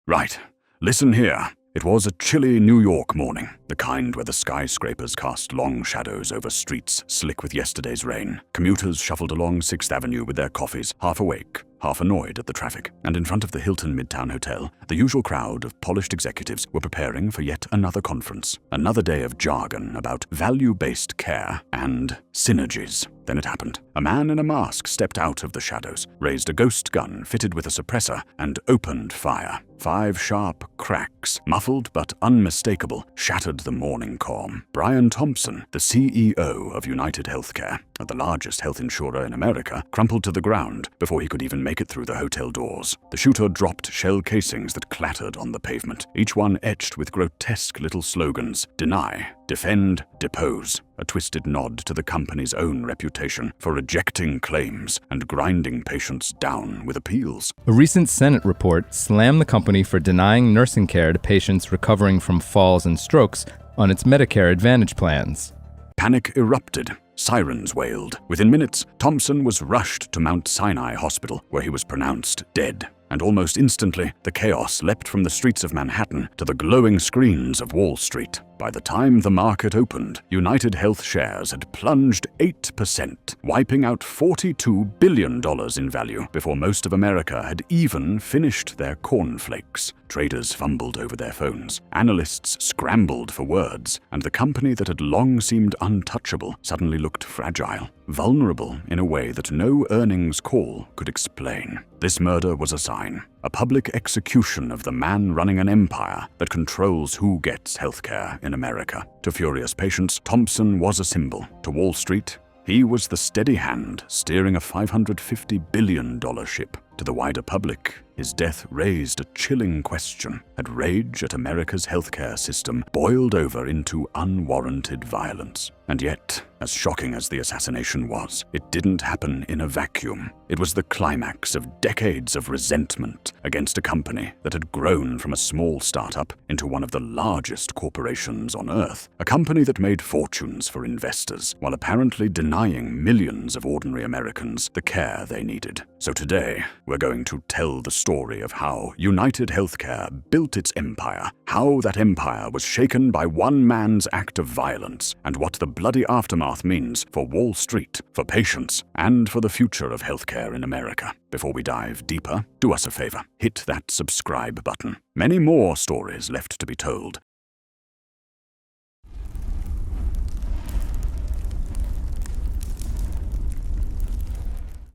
Right. Listen here. It was a chilly New York morning, the kind where the skyscrapers cast long shadows over streets slick with yesterday's rain. Commuters shuffled along 6th Avenue with their coffees, half awake, half annoyed at the traffic. And in front of the Hilton Midtown Hotel, the usual crowd of polished executives were preparing for yet another conference. Another day of jargon about value-based care and synergies. Then it happened. A man in a mask stepped out of the shadows, raised a ghost gun fitted with a suppressor, and opened fire. 5 sharp cracks, muffled but unmistakable, shattered the morning calm. Brian Thompson, the CEO of UnitedHealthcare, the largest health insurer in America, crumpled to the ground before he could even make it through the hotel doors. The shooter dropped shell casings that clattered on the pavement, each one etched with grotesque little slogans: deny, defend, depose, a twisted nod to the company's own reputation for rejecting claims and grinding patients down with appeals. A recent Senate report slammed the company for denying nursing care to patients recovering from falls and strokes on its Medicare Advantage plans. Panic erupted. Sirens wailed. Within minutes, Thompson was rushed to Mount Sinai Hospital, where he was pronounced dead. And almost instantly, the chaos leapt from the streets of Manhattan to the glowing screens of Wall Street. By the time the market opened, United Health shares had plunged 8%, wiping out $42 billion in value before most of America had even finished their cornflakes. Traders fumbled over their phones, analysts scrambled for words, and the company that had long seemed untouchable suddenly looked fragile, vulnerable in a way that no earnings call could explain. This murder was a sign, a public execution of the man running an empire that controls who gets healthcare in America. To furious patients, Thompson was a symbol. To Wall Street, he was the steady hand steering a $550 billion ship. To the wider public, his death raised a chilling question. Had rage at America's healthcare system boiled over into unwarranted violence? And yet, as shocking as the assassination was, it didn't happen in a vacuum. It was the climax of decades of resentment against a company that had grown from a small startup into one of the largest corporations on Earth, a company that made fortunes for investors, while apparently denying millions of ordinary Americans the care they needed. So today, we're going to tell the story of how UnitedHealthcare built its empire, how that empire was shaken by one man's act of violence, and what the bloody aftermath means for Wall Street, for patients, and for the future of healthcare in America. Before we dive deeper, do us a favor, hit that subscribe button. Many more stories left to be told.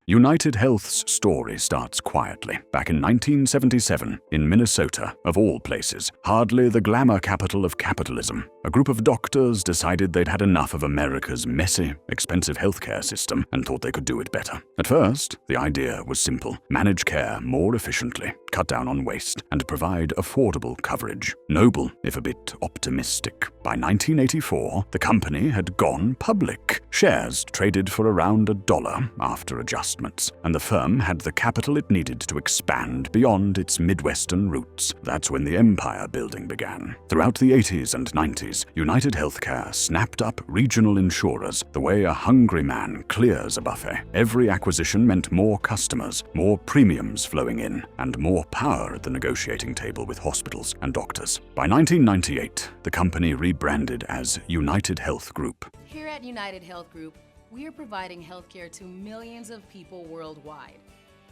UnitedHealth's story starts quietly. Back in 1977, in Minnesota, of all places, hardly the glamour capital of capitalism, a group of doctors decided they'd had enough of America's messy, expensive healthcare system and thought they could do it better. At first, the idea was simple: manage care more efficiently, cut down on waste, and provide affordable coverage. Noble, if a bit optimistic. By 1984, the company had gone public. Shares traded for around $1 after adjustments, and the firm had the capital it needed to expand beyond its Midwestern roots. That's when the empire building began. Throughout the 80s and 90s, UnitedHealthcare snapped up regional insurers the way a hungry man clears a buffet. Every acquisition meant more customers, more premiums flowing in, and more power at the negotiating table with hospitals and doctors. By 1998, the company rebranded as UnitedHealth Group. Here at UnitedHealth Group, we are providing healthcare to millions of people worldwide.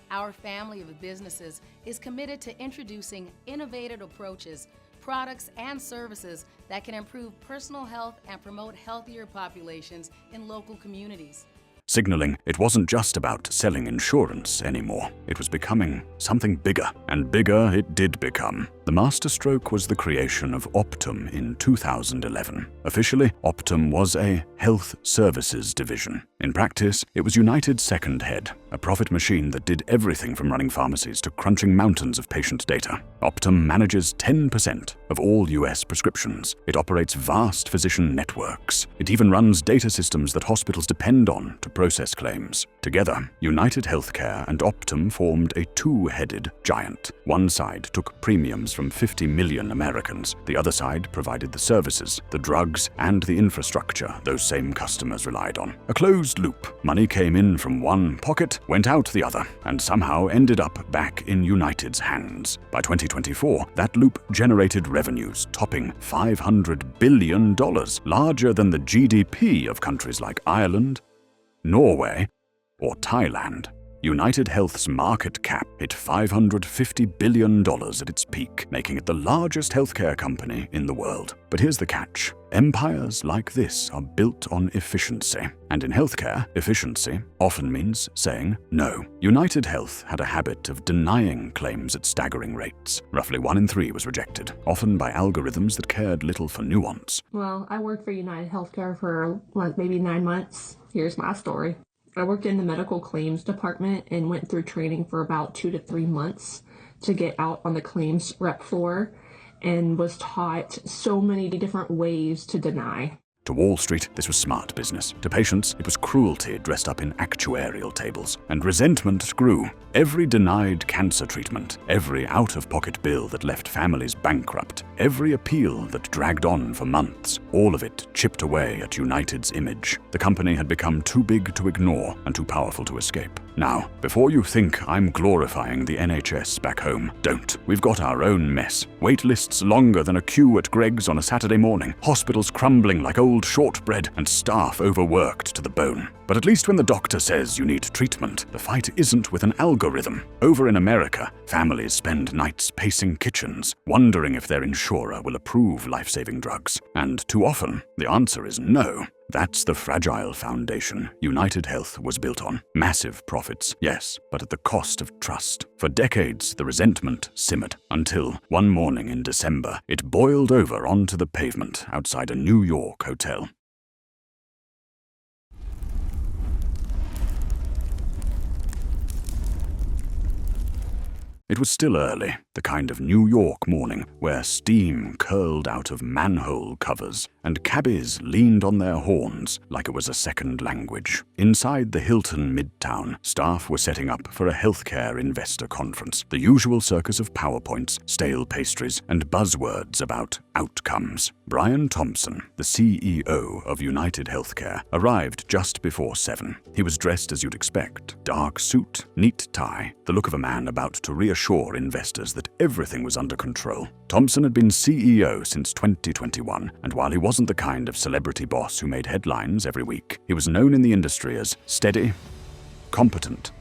Our family of businesses is committed to introducing innovative approaches, products, and services that can improve personal health and promote healthier populations in local communities. Signaling it wasn't just about selling insurance anymore. It was becoming something bigger, and bigger it did become. The masterstroke was the creation of Optum in 2011. Officially, Optum was a health services division. In practice, it was United's second head, a profit machine that did everything from running pharmacies to crunching mountains of patient data. Optum manages 10% of all US prescriptions. It operates vast physician networks. It even runs data systems that hospitals depend on to process claims. Together, UnitedHealthcare and Optum formed a two-headed giant. One side took premiums from 50 million Americans. The other side provided the services, the drugs, and the infrastructure those same customers relied on. A closed loop. Money came in from one pocket, went out the other, and somehow ended up back in United's hands. By 2024, that loop generated revenues topping $500 billion, larger than the GDP of countries like Ireland, Norway, or Thailand. UnitedHealth's market cap hit $550 billion at its peak, making it the largest healthcare company in the world. But here's the catch. Empires like this are built on efficiency. And in healthcare, efficiency often means saying no. UnitedHealth had a habit of denying claims at staggering rates. Roughly 1 in 3 was rejected, often by algorithms that cared little for nuance. Well, I worked for UnitedHealthcare for maybe 9 months. Here's my story. I worked in the medical claims department and went through training for about 2 to 3 months to get out on the claims rep floor, and was taught so many different ways to deny. To Wall Street, this was smart business. To patients, it was cruelty dressed up in actuarial tables. And resentment grew. Every denied cancer treatment, every out-of-pocket bill that left families bankrupt, every appeal that dragged on for months, all of it chipped away at United's image. The company had become too big to ignore and too powerful to escape. Now, before you think I'm glorifying the NHS back home, don't. We've got our own mess. Wait lists longer than a queue at Greg's on a Saturday morning, hospitals crumbling like old shortbread, and staff overworked to the bone. But at least when the doctor says you need treatment, the fight isn't with an algorithm. Over in America, families spend nights pacing kitchens, wondering if their insurer will approve life-saving drugs. And too often, the answer is no. That's the fragile foundation UnitedHealth was built on. Massive profits, yes, but at the cost of trust. For decades, the resentment simmered, until one morning in December, it boiled over onto the pavement outside a New York hotel. It was still early, the kind of New York morning where steam curled out of manhole covers and cabbies leaned on their horns like it was a second language. Inside the Hilton Midtown, staff were setting up for a healthcare investor conference, the usual circus of PowerPoints, stale pastries, and buzzwords about outcomes. Brian Thompson, the CEO of UnitedHealthcare, arrived just before 7. He was dressed as you'd expect. Dark suit, neat tie, the look of a man about to reassure investors that everything was under control. Thompson had been CEO since 2021, and while he wasn't the kind of celebrity boss who made headlines every week, he was known in the industry as steady, competent,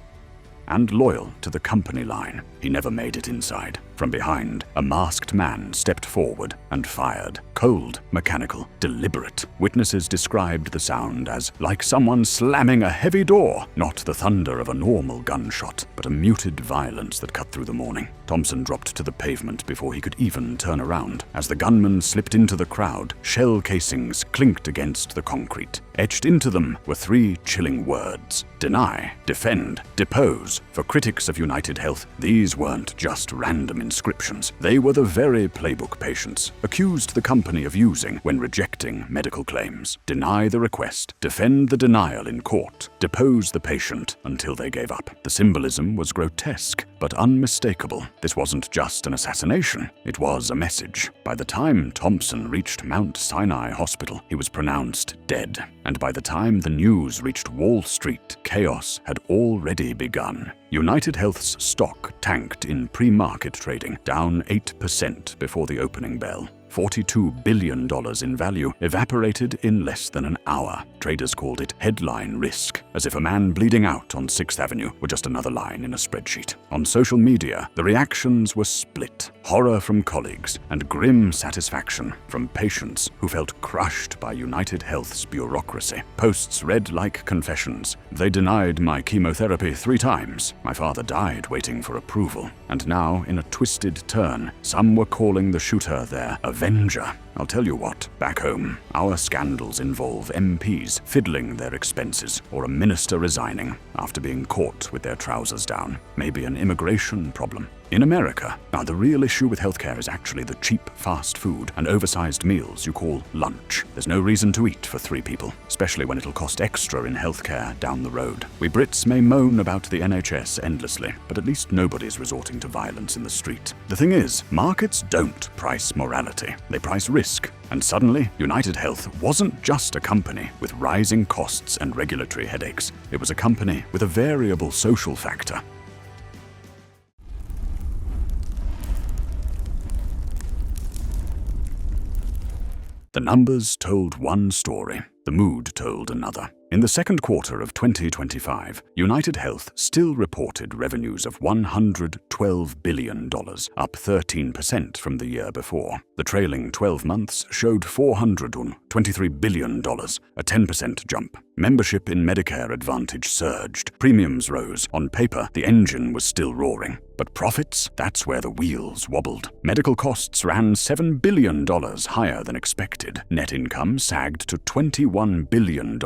and loyal to the company line. He never made it inside. From behind, a masked man stepped forward and fired. Cold, mechanical, deliberate. Witnesses described the sound as like someone slamming a heavy door, not the thunder of a normal gunshot, but a muted violence that cut through the morning. Thompson dropped to the pavement before he could even turn around. As the gunman slipped into the crowd, shell casings clinked against the concrete. Etched into them were 3 chilling words: deny, defend, depose. For critics of UnitedHealth, these weren't just random inscriptions. They were the very playbook patients accused the company of using when rejecting medical claims. Deny the request, defend the denial in court, depose the patient until they gave up. The symbolism was grotesque, but unmistakable. This wasn't just an assassination, it was a message. By the time Thompson reached Mount Sinai Hospital, he was pronounced dead. And by the time the news reached Wall Street, chaos had already begun. UnitedHealth's stock tanked in pre-market trading, down 8% before the opening bell. $42 billion in value evaporated in less than an hour. Traders called it headline risk, as if a man bleeding out on 6th Avenue were just another line in a spreadsheet. On social media, the reactions were split. Horror from colleagues and grim satisfaction from patients who felt crushed by UnitedHealth's bureaucracy. Posts read like confessions. They denied my chemotherapy 3 times. My father died waiting for approval. And now, in a twisted turn, some were calling the shooter their avenger. I'll tell you what, back home, our scandals involve MPs fiddling their expenses or a minister resigning after being caught with their trousers down. Maybe an immigration problem. In America, now the real issue with healthcare is actually the cheap fast food and oversized meals you call lunch. There's no reason to eat for 3 people, especially when it'll cost extra in healthcare down the road. We Brits may moan about the NHS endlessly, but at least nobody's resorting to violence in the street. The thing is, markets don't price morality, they price risk. And suddenly, UnitedHealth wasn't just a company with rising costs and regulatory headaches. It was a company with a variable social factor. The numbers told one story, the mood told another. In the second quarter of 2025, UnitedHealth still reported revenues of $112 billion, up 13% from the year before. The trailing 12 months showed $423 billion, a 10% jump. Membership in Medicare Advantage surged. Premiums rose. On paper, the engine was still roaring. But profits? That's where the wheels wobbled. Medical costs ran $7 billion higher than expected. Net income sagged to $21 billion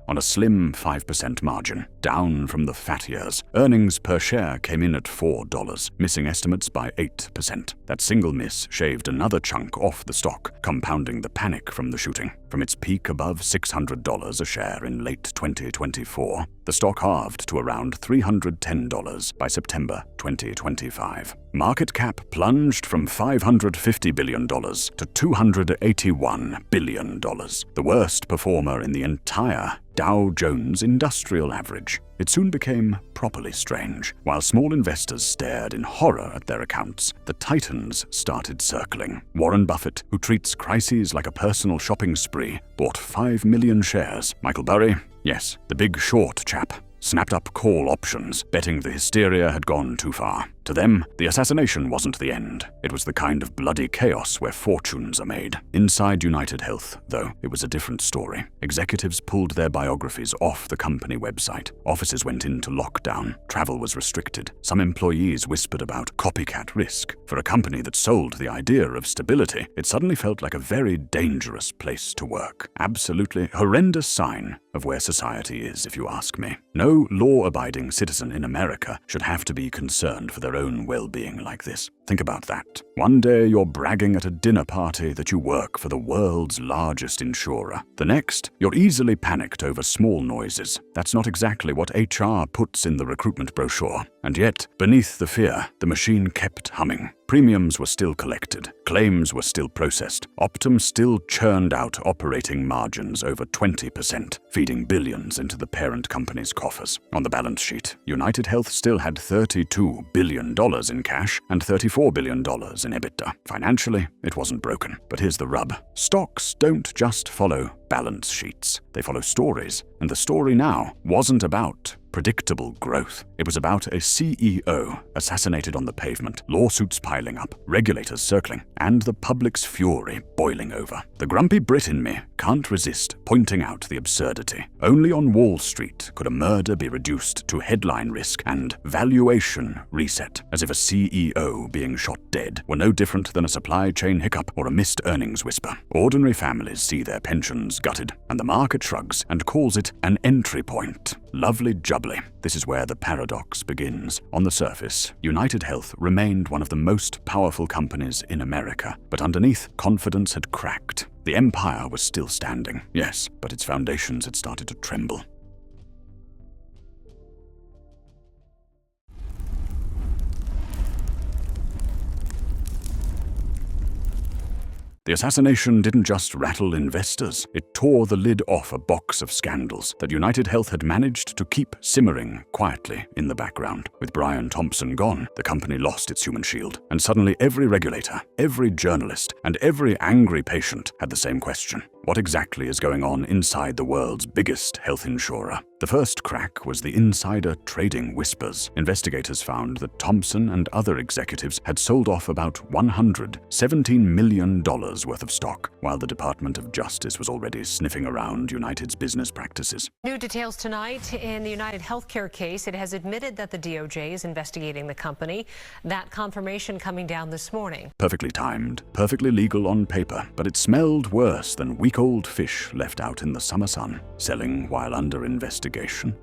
on a slim 5% margin, down from the fat years. Earnings per share came in at $4, missing estimates by 8%. That single miss shaved another chunk off the stock, compounding the panic from the shooting. From its peak above $600 a share in late 2024, the stock halved to around $310 by September 2025. Market cap plunged from $550 billion to $281 billion, the worst performer in the entire Dow Jones Industrial Average. It soon became properly strange. While small investors stared in horror at their accounts, the titans started circling. Warren Buffett, who treats crises like a personal shopping spree, bought 5 million shares. Michael Burry, yes, the big short chap, snapped up call options, betting the hysteria had gone too far. To them, the assassination wasn't the end. It was the kind of bloody chaos where fortunes are made. Inside UnitedHealth, though, it was a different story. Executives pulled their biographies off the company website. Offices went into lockdown. Travel was restricted. Some employees whispered about copycat risk. For a company that sold the idea of stability, it suddenly felt like a very dangerous place to work. Absolutely horrendous sign of where society is, if you ask me. No law-abiding citizen in America should have to be concerned for their own well-being like this. Think about that. One day you're bragging at a dinner party that you work for the world's largest insurer. The next, you're easily panicked over small noises. That's not exactly what HR puts in the recruitment brochure. And yet, beneath the fear, the machine kept humming. Premiums were still collected. Claims were still processed. Optum still churned out operating margins over 20%, feeding billions into the parent company's coffers. On the balance sheet, UnitedHealth still had $32 billion in cash and $34 billion in EBITDA. Financially, it wasn't broken. But here's the rub. Stocks don't just follow balance sheets. They follow stories. And the story now wasn't about predictable growth. It was about a CEO assassinated on the pavement, lawsuits piling up, regulators circling, and the public's fury boiling over. The grumpy Brit in me can't resist pointing out the absurdity. Only on Wall Street could a murder be reduced to headline risk and valuation reset, as if a CEO being shot dead were no different than a supply chain hiccup or a missed earnings whisper. Ordinary families see their pensions gutted, and the market shrugs and calls it an entry point. Lovely jubbly. This is where the paradox begins. On the surface, UnitedHealth remained one of the most powerful companies in America, but underneath, confidence had cracked. The empire was still standing, yes, but its foundations had started to tremble. The assassination didn't just rattle investors, it tore the lid off a box of scandals that UnitedHealth had managed to keep simmering quietly in the background. With Brian Thompson gone, the company lost its human shield, and suddenly every regulator, every journalist, and every angry patient had the same question. What exactly is going on inside the world's biggest health insurer? The first crack was the insider trading whispers. Investigators found that Thompson and other executives had sold off about $117 million worth of stock, while the Department of Justice was already sniffing around United's business practices. New details tonight in the UnitedHealthcare case. It has admitted that the DOJ is investigating the company. That confirmation coming down this morning. Perfectly timed, perfectly legal on paper, but it smelled worse than week-old fish left out in the summer sun. Selling while under investigation,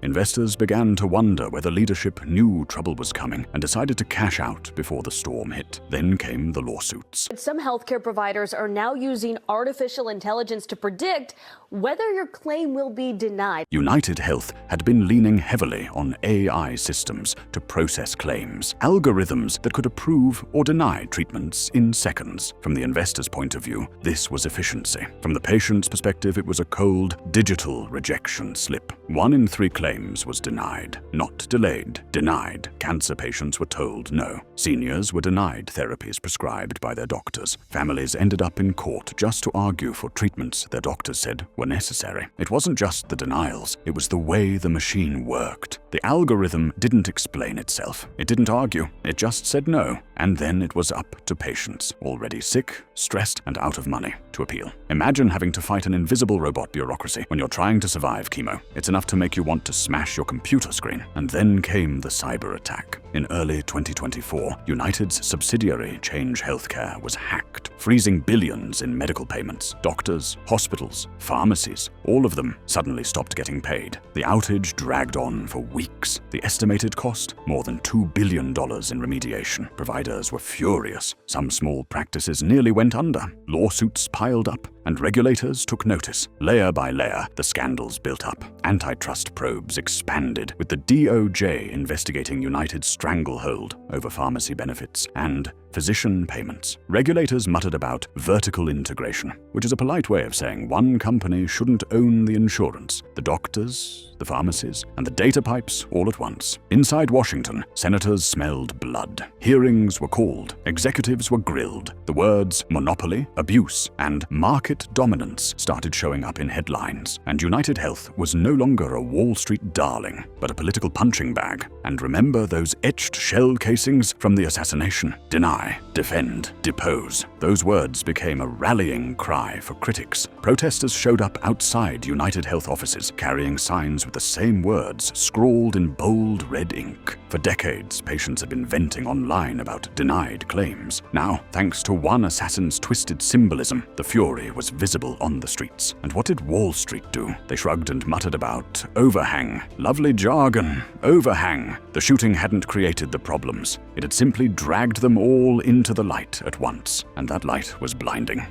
investors began to wonder whether leadership knew trouble was coming and decided to cash out before the storm hit. Then came the lawsuits. Some healthcare providers are now using artificial intelligence to predict whether your claim will be denied. UnitedHealth had been leaning heavily on AI systems to process claims, algorithms that could approve or deny treatments in seconds. From the investor's point of view, this was efficiency. From the patient's perspective, it was a cold, digital rejection slip. 1 in 3 claims was denied, not delayed, denied. Cancer patients were told no. Seniors were denied therapies prescribed by their doctors. Families ended up in court just to argue for treatments their doctors said were necessary. It wasn't just the denials, it was the way the machine worked. The algorithm didn't explain itself. It didn't argue. It just said no. And then it was up to patients, already sick, stressed, and out of money, to appeal. Imagine having to fight an invisible robot bureaucracy when you're trying to survive chemo. It's enough to make you want to smash your computer screen. And then came the cyber attack. In early 2024, United's subsidiary Change Healthcare was hacked, freezing billions in medical payments. Doctors, hospitals, pharmacies, all of them suddenly stopped getting paid. The outage dragged on for weeks. The estimated cost? More than $2 billion in remediation. Providers were furious. Some small practices nearly went under. Lawsuits piled up, and regulators took notice. Layer by layer, the scandals built up. Antitrust probes expanded, with the DOJ investigating United's stranglehold over pharmacy benefits and physician payments. Regulators muttered about vertical integration, which is a polite way of saying one company shouldn't own the insurance, the doctors, the pharmacies, and the data pipes all at once. Inside Washington, senators smelled blood. Hearings were called. Executives were grilled. The words monopoly, abuse, and market dominance started showing up in headlines. And UnitedHealth was no longer a Wall Street darling, but a political punching bag. And remember those etched shell casings from the assassination? Deny, defend, depose. Those words became a rallying cry for critics. Protesters showed up outside UnitedHealth offices, carrying signs with the same words scrawled in bold red ink. For decades, patients had been venting online about denied claims. Now, thanks to one assassin's twisted symbolism, the fury was visible on the streets. And what did Wall Street do? They shrugged and muttered about overhang. Lovely jargon. Overhang. The shooting hadn't created the problems. It had simply dragged them all into the light at once, and that light was blinding.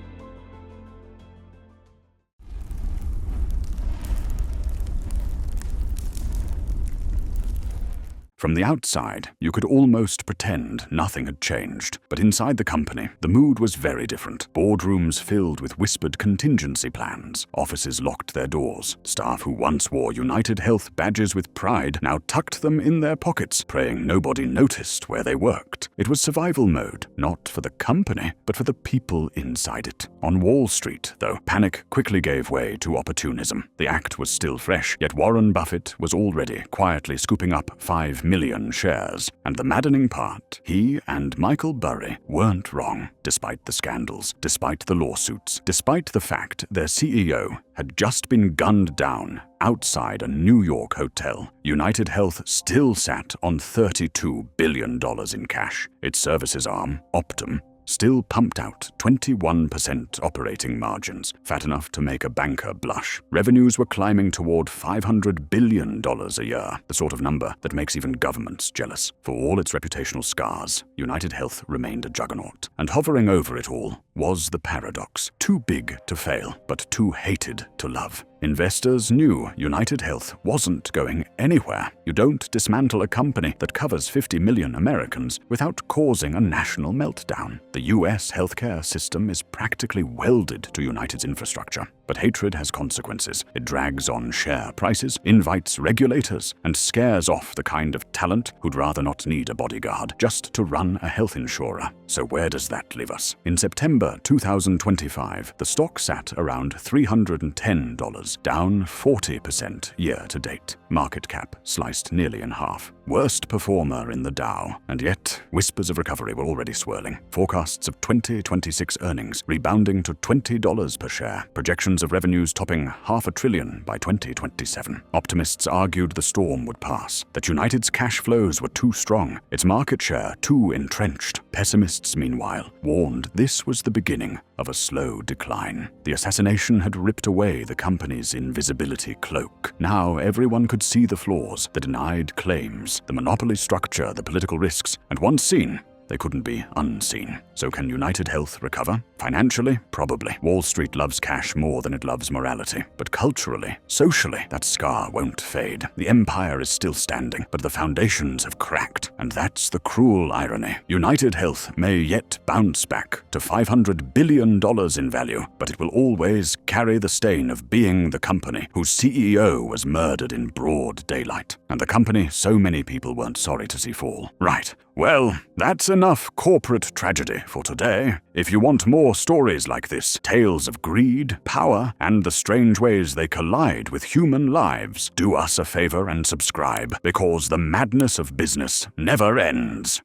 From the outside, you could almost pretend nothing had changed. But inside the company, the mood was very different. Boardrooms filled with whispered contingency plans. Offices locked their doors. Staff who once wore UnitedHealth badges with pride now tucked them in their pockets, praying nobody noticed where they worked. It was survival mode, not for the company, but for the people inside it. On Wall Street, though, panic quickly gave way to opportunism. The act was still fresh, yet Warren Buffett was already quietly scooping up 5 million shares. And the maddening part, he and Michael Burry weren't wrong, despite the scandals, despite the lawsuits, despite the fact their CEO had just been gunned down outside a New York hotel. UnitedHealth still sat on $32 billion in cash. Its services arm, Optum, still pumped out 21% operating margins, fat enough to make a banker blush. Revenues were climbing toward $500 billion a year, the sort of number that makes even governments jealous. For all its reputational scars, UnitedHealth remained a juggernaut. And hovering over it all was the paradox. Too big to fail, but too hated to love. Investors knew UnitedHealth wasn't going anywhere. You don't dismantle a company that covers 50 million Americans without causing a national meltdown. The US healthcare system is practically welded to United's infrastructure. But hatred has consequences. It drags on share prices, invites regulators, and scares off the kind of talent who'd rather not need a bodyguard just to run a health insurer. So where does that leave us? In September 2025, the stock sat around $310, down 40% year to date. Market cap sliced nearly in half. Worst performer in the Dow, and yet whispers of recovery were already swirling. Forecasts of 2026 earnings rebounding to $20 per share. Projections of revenues topping $500 billion by 2027. Optimists argued the storm would pass, that United's cash flows were too strong, its market share too entrenched. Pessimists, meanwhile, warned this was the beginning of a slow decline. The assassination had ripped away the company's invisibility cloak. Now everyone could see the flaws, the denied claims, the monopoly structure, the political risks, and once seen, they couldn't be unseen. So can UnitedHealth recover? Financially, probably. Wall Street loves cash more than it loves morality. But culturally, socially, that scar won't fade. The empire is still standing, but the foundations have cracked. And that's the cruel irony. UnitedHealth may yet bounce back to $500 billion in value, but it will always carry the stain of being the company whose CEO was murdered in broad daylight. And the company so many people weren't sorry to see fall. Right. Well, that's enough corporate tragedy for today. If you want more stories like this, tales of greed, power, and the strange ways they collide with human lives, do us a favor and subscribe, because the madness of business never ends.